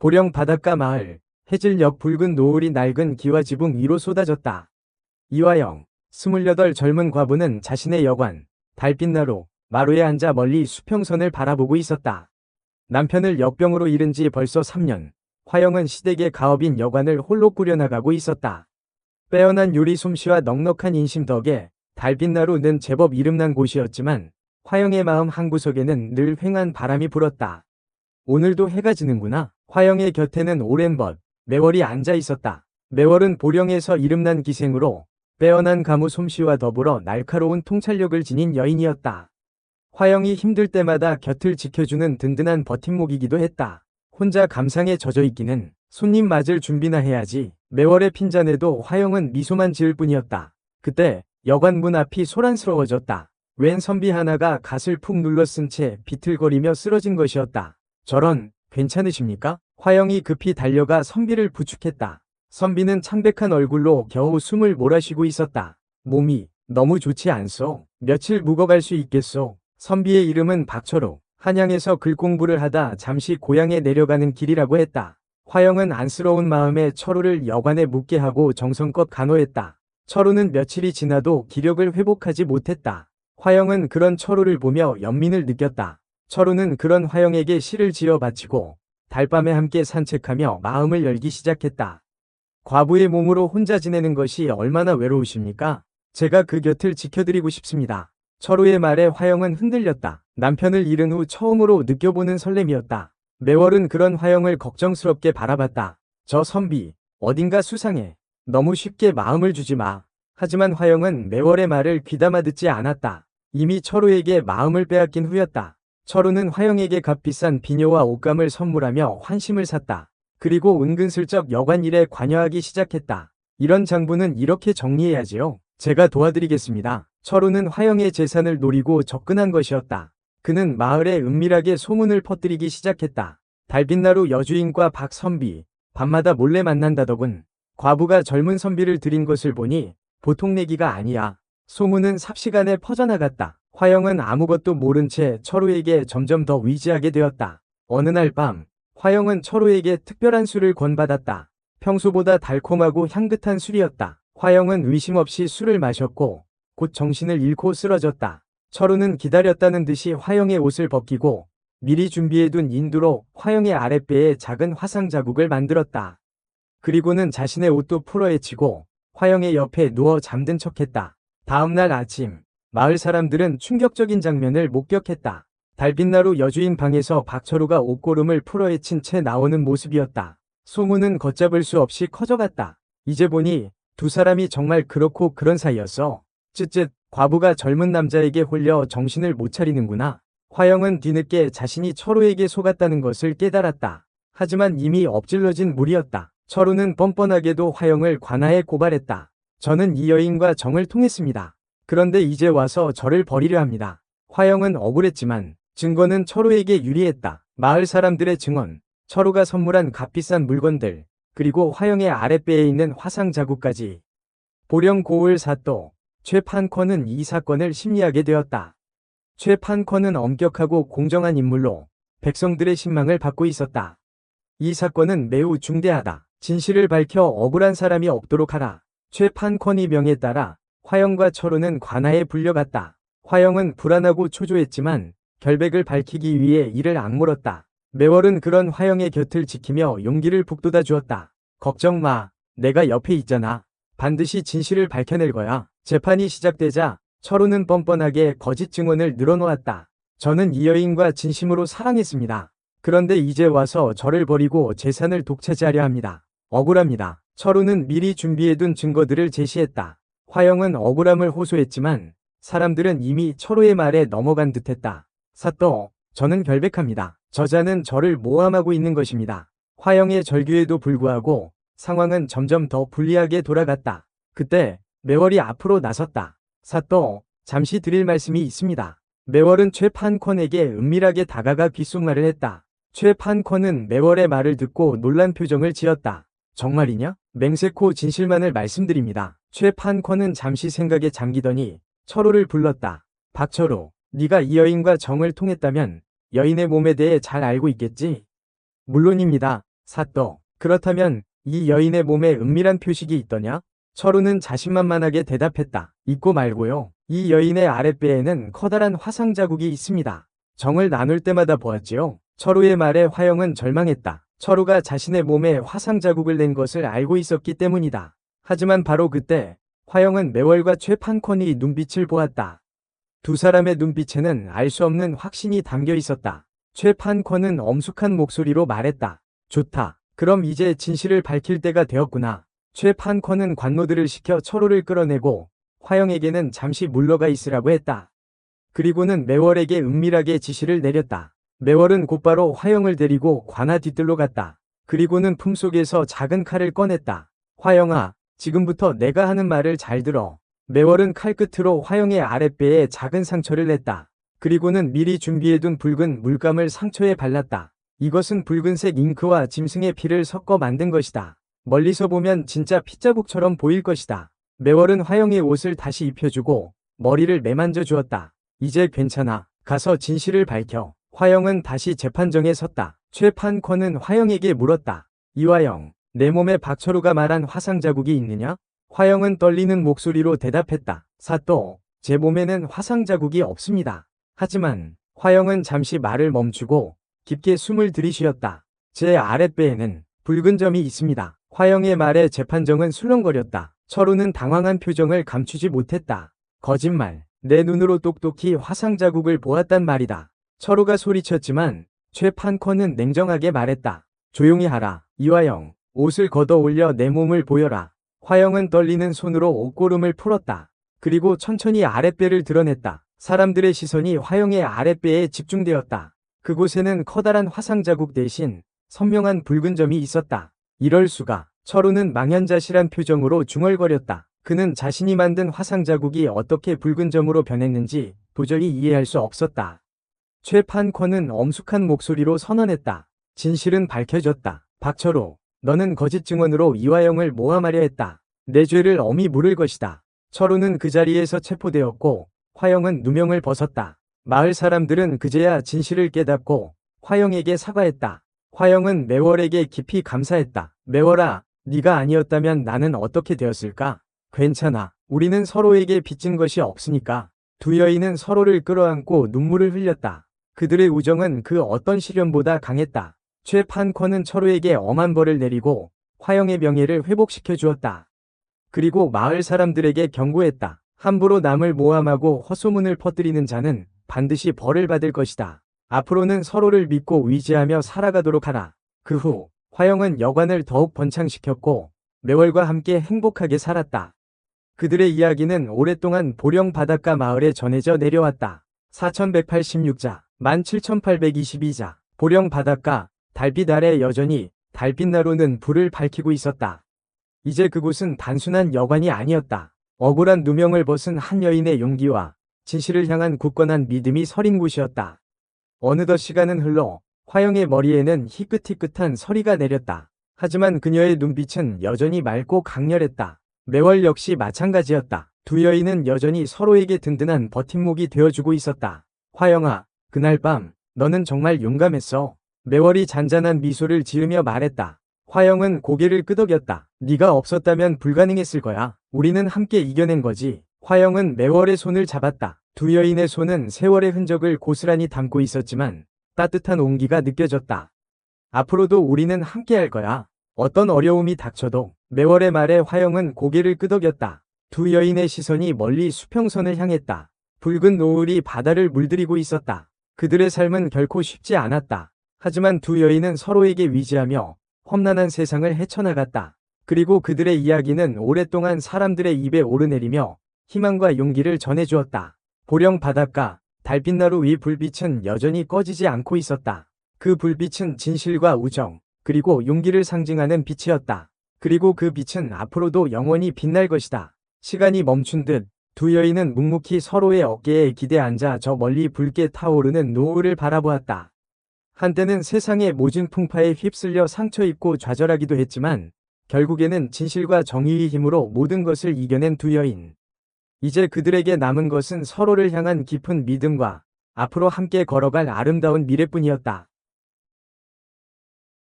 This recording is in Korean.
보령 바닷가 마을, 해질녘 붉은 노을이 낡은 기와지붕 위로 쏟아졌다. 이화영, 28 젊은 과부는 자신의 여관, 달빛나루, 마루에 앉아 멀리 수평선을 바라보고 있었다. 남편을 역병으로 잃은 지 벌써 3년, 화영은 시댁의 가업인 여관을 홀로 꾸려나가고 있었다. 빼어난 요리 솜씨와 넉넉한 인심 덕에 달빛나루는 제법 이름난 곳이었지만 화영의 마음 한구석에는 늘 휑한 바람이 불었다. 오늘도 해가 지는구나. 화영의 곁에는 오랜 벗, 매월이 앉아 있었다. 매월은 보령에서 이름난 기생으로 빼어난 가무 솜씨와 더불어 날카로운 통찰력을 지닌 여인이었다. 화영이 힘들 때마다 곁을 지켜주는 든든한 버팀목이기도 했다. 혼자 감상에 젖어 있기는 손님 맞을 준비나 해야지. 매월의 핀잔에도 화영은 미소만 지을 뿐이었다. 그때 여관 문 앞이 소란스러워졌다. 웬 선비 하나가 갓을 푹 눌러 쓴 채 비틀거리며 쓰러진 것이었다. 저런, 괜찮으십니까? 화영이 급히 달려가 선비를 부축했다. 선비는 창백한 얼굴로 겨우 숨을 몰아쉬고 있었다. 몸이 너무 좋지 않소. 며칠 묵어갈 수 있겠소. 선비의 이름은 박철우. 한양에서 글공부를 하다 잠시 고향에 내려가는 길이라고 했다. 화영은 안쓰러운 마음에 철우를 여관에 묵게 하고 정성껏 간호했다. 철우는 며칠이 지나도 기력을 회복하지 못했다. 화영은 그런 철우를 보며 연민을 느꼈다. 철우는 그런 화영에게 시를 지어 바치고 달밤에 함께 산책하며 마음을 열기 시작했다. 과부의 몸으로 혼자 지내는 것이 얼마나 외로우십니까? 제가 그 곁을 지켜드리고 싶습니다. 철우의 말에 화영은 흔들렸다. 남편을 잃은 후 처음으로 느껴보는 설렘이었다. 매월은 그런 화영을 걱정스럽게 바라봤다. 저 선비, 어딘가 수상해. 너무 쉽게 마음을 주지 마. 하지만 화영은 매월의 말을 귀담아 듣지 않았다. 이미 철우에게 마음을 빼앗긴 후였다. 철우는 화영에게 값비싼 비녀와 옷감을 선물하며 환심을 샀다. 그리고 은근슬쩍 여관 일에 관여하기 시작했다. 이런 장부는 이렇게 정리해야지요. 제가 도와드리겠습니다. 철우는 화영의 재산을 노리고 접근한 것이었다. 그는 마을에 은밀하게 소문을 퍼뜨리기 시작했다. 달빛나루 여주인과 박선비, 밤마다 몰래 만난다더군. 과부가 젊은 선비를 들인 것을 보니 보통 내기가 아니야. 소문은 삽시간에 퍼져나갔다. 화영은 아무것도 모른 채 철우에게 점점 더 의지하게 되었다. 어느 날 밤, 화영은 철우에게 특별한 술을 권받았다. 평소보다 달콤하고 향긋한 술이었다. 화영은 의심 없이 술을 마셨고 곧 정신을 잃고 쓰러졌다. 철우는 기다렸다는 듯이 화영의 옷을 벗기고 미리 준비해둔 인두로 화영의 아랫배에 작은 화상 자국을 만들었다. 그리고는 자신의 옷도 풀어헤치고 화영의 옆에 누워 잠든 척했다. 다음날 아침, 마을 사람들은 충격적인 장면을 목격했다. 달빛나루 여주인 방에서 박철우가 옷고름을 풀어헤친 채 나오는 모습이었다. 소문은 걷잡을 수 없이 커져갔다. 이제 보니 두 사람이 정말 그렇고 그런 사이였어. 쯧쯧, 과부가 젊은 남자에게 홀려 정신을 못 차리는구나. 화영은 뒤늦게 자신이 철우에게 속았다는 것을 깨달았다. 하지만 이미 엎질러진 물이었다. 철우는 뻔뻔하게도 화영을 관아에 고발했다. 저는 이 여인과 정을 통했습니다. 그런데 이제 와서 저를 버리려 합니다. 화영은 억울했지만 증거는 철우에게 유리했다. 마을 사람들의 증언, 철우가 선물한 값비싼 물건들, 그리고 화영의 아랫배에 있는 화상 자국까지. 보령 고을 사또 최 판커는 이 사건을 심리하게 되었다. 최 판커는 엄격하고 공정한 인물로 백성들의 신망을 받고 있었다. 이 사건은 매우 중대하다. 진실을 밝혀 억울한 사람이 없도록 하라. 최 판커니 명에 따라 화영과 철우는 관아에 불려갔다. 화영은 불안하고 초조했지만 결백을 밝히기 위해 이를 악물었다. 매월은 그런 화영의 곁을 지키며 용기를 북돋아 주었다. 걱정 마. 내가 옆에 있잖아. 반드시 진실을 밝혀낼 거야. 재판이 시작되자 철우는 뻔뻔하게 거짓 증언을 늘어놓았다. 저는 이 여인과 진심으로 사랑했습니다. 그런데 이제 와서 저를 버리고 재산을 독차지하려 합니다. 억울합니다. 철우는 미리 준비해둔 증거들을 제시했다. 화영은 억울함을 호소했지만 사람들은 이미 철우의 말에 넘어간 듯했다. 사또, 저는 결백합니다. 저자는 저를 모함하고 있는 것입니다. 화영의 절규에도 불구하고 상황은 점점 더 불리하게 돌아갔다. 그때 매월이 앞으로 나섰다. 사또, 잠시 드릴 말씀이 있습니다. 매월은 최 판콘에게 은밀하게 다가가 귓속말을 했다. 최 판콘은 매월의 말을 듣고 놀란 표정을 지었다. 정말이냐? 맹세코 진실만을 말씀드립니다. 최 판콘은 잠시 생각에 잠기더니 철우를 불렀다. 박철우, 네가 이 여인과 정을 통했다면 여인의 몸에 대해 잘 알고 있겠지? 물론입니다. 사또, 그렇다면 이 여인의 몸에 은밀한 표식이 있더냐? 철우는 자신만만하게 대답했다. 있고 말고요. 이 여인의 아랫배에는 커다란 화상 자국이 있습니다. 정을 나눌 때마다 보았지요. 철우의 말에 화영은 절망했다. 철우가 자신의 몸에 화상 자국을 낸 것을 알고 있었기 때문이다. 하지만 바로 그때 화영은 매월과 최판권이 눈빛을 보았다. 두 사람의 눈빛에는 알 수 없는 확신이 담겨 있었다. 최판권은 엄숙한 목소리로 말했다. 좋다. 그럼 이제 진실을 밝힐 때가 되었구나. 최판권은 관노들을 시켜 철우를 끌어내고 화영에게는 잠시 물러가 있으라고 했다. 그리고는 매월에게 은밀하게 지시를 내렸다. 매월은 곧바로 화영을 데리고 관아 뒤뜰로 갔다. 그리고는 품속에서 작은 칼을 꺼냈다. 화영아, 지금부터 내가 하는 말을 잘 들어. 매월은 칼끝으로 화영의 아랫배에 작은 상처를 냈다. 그리고는 미리 준비해둔 붉은 물감을 상처에 발랐다. 이것은 붉은색 잉크와 짐승의 피를 섞어 만든 것이다. 멀리서 보면 진짜 핏자국처럼 보일 것이다. 매월은 화영의 옷을 다시 입혀주고 머리를 매만져 주었다. 이제 괜찮아. 가서 진실을 밝혀. 화영은 다시 재판정에 섰다. 최판권은 화영에게 물었다. 이화영, 내 몸에 박철우가 말한 화상 자국이 있느냐? 화영은 떨리는 목소리로 대답했다. 사또, 제 몸에는 화상 자국이 없습니다. 하지만 화영은 잠시 말을 멈추고 깊게 숨을 들이쉬었다. 제 아랫배에는 붉은 점이 있습니다. 화영의 말에 재판정은 술렁거렸다. 철우는 당황한 표정을 감추지 못했다. 거짓말. 내 눈으로 똑똑히 화상 자국을 보았단 말이다. 철우가 소리쳤지만 최판권은 냉정하게 말했다. 조용히 하라. 이화영, 옷을 걷어 올려 내 몸을 보여라. 화영은 떨리는 손으로 옷고름을 풀었다. 그리고 천천히 아랫배를 드러냈다. 사람들의 시선이 화영의 아랫배에 집중되었다. 그곳에는 커다란 화상 자국 대신 선명한 붉은 점이 있었다. 이럴 수가. 철우는 망연자실한 표정으로 중얼거렸다. 그는 자신이 만든 화상 자국이 어떻게 붉은 점으로 변했는지 도저히 이해할 수 없었다. 최판권은 엄숙한 목소리로 선언했다. 진실은 밝혀졌다. 박철우, 너는 거짓 증언으로 이화영을 모함하려 했다. 내 죄를 엄히 물을 것이다. 철우는 그 자리에서 체포되었고 화영은 누명을 벗었다. 마을 사람들은 그제야 진실을 깨닫고 화영에게 사과했다. 화영은 매월에게 깊이 감사했다. 매월아, 네가 아니었다면 나는 어떻게 되었을까? 괜찮아. 우리는 서로에게 빚진 것이 없으니까. 두 여인은 서로를 끌어안고 눈물을 흘렸다. 그들의 우정은 그 어떤 시련보다 강했다. 최판권은 철우에게 엄한 벌을 내리고 화영의 명예를 회복시켜 주었다. 그리고 마을 사람들에게 경고했다. 함부로 남을 모함하고 헛소문을 퍼뜨리는 자는 반드시 벌을 받을 것이다. 앞으로는 서로를 믿고 의지하며 살아가도록 하라. 그 후 화영은 여관을 더욱 번창시켰고 매월과 함께 행복하게 살았다. 그들의 이야기는 오랫동안 보령 바닷가 마을에 전해져 내려왔다. 4186자, 17822자, 보령 바닷가, 달빛 아래 여전히 달빛나루는 불을 밝히고 있었다. 이제 그곳은 단순한 여관이 아니었다. 억울한 누명을 벗은 한 여인의 용기와 진실을 향한 굳건한 믿음이 서린 곳이었다. 어느덧 시간은 흘러 화영의 머리에는 희끗희끗한 서리가 내렸다. 하지만 그녀의 눈빛은 여전히 맑고 강렬했다. 매월 역시 마찬가지였다. 두 여인은 여전히 서로에게 든든한 버팀목이 되어주고 있었다. 화영아, 그날 밤 너는 정말 용감했어. 매월이 잔잔한 미소를 지으며 말했다. 화영은 고개를 끄덕였다. 네가 없었다면 불가능했을 거야. 우리는 함께 이겨낸 거지. 화영은 매월의 손을 잡았다. 두 여인의 손은 세월의 흔적을 고스란히 담고 있었지만 따뜻한 온기가 느껴졌다. 앞으로도 우리는 함께 할 거야. 어떤 어려움이 닥쳐도. 매월의 말에 화영은 고개를 끄덕였다. 두 여인의 시선이 멀리 수평선을 향했다. 붉은 노을이 바다를 물들이고 있었다. 그들의 삶은 결코 쉽지 않았다. 하지만 두 여인은 서로에게 위지하며 험난한 세상을 헤쳐나갔다. 그리고 그들의 이야기는 오랫동안 사람들의 입에 오르내리며 희망과 용기를 전해주었다. 보령 바닷가, 달빛나루 위 불빛은 여전히 꺼지지 않고 있었다. 그 불빛은 진실과 우정, 그리고 용기를 상징하는 빛이었다. 그리고 그 빛은 앞으로도 영원히 빛날 것이다. 시간이 멈춘 듯 두 여인은 묵묵히 서로의 어깨에 기대 앉아 저 멀리 붉게 타오르는 노을을 바라보았다. 한때는 세상의 모진 풍파에 휩쓸려 상처 입고 좌절하기도 했지만 결국에는 진실과 정의의 힘으로 모든 것을 이겨낸 두 여인. 이제 그들에게 남은 것은 서로를 향한 깊은 믿음과 앞으로 함께 걸어갈 아름다운 미래뿐이었다.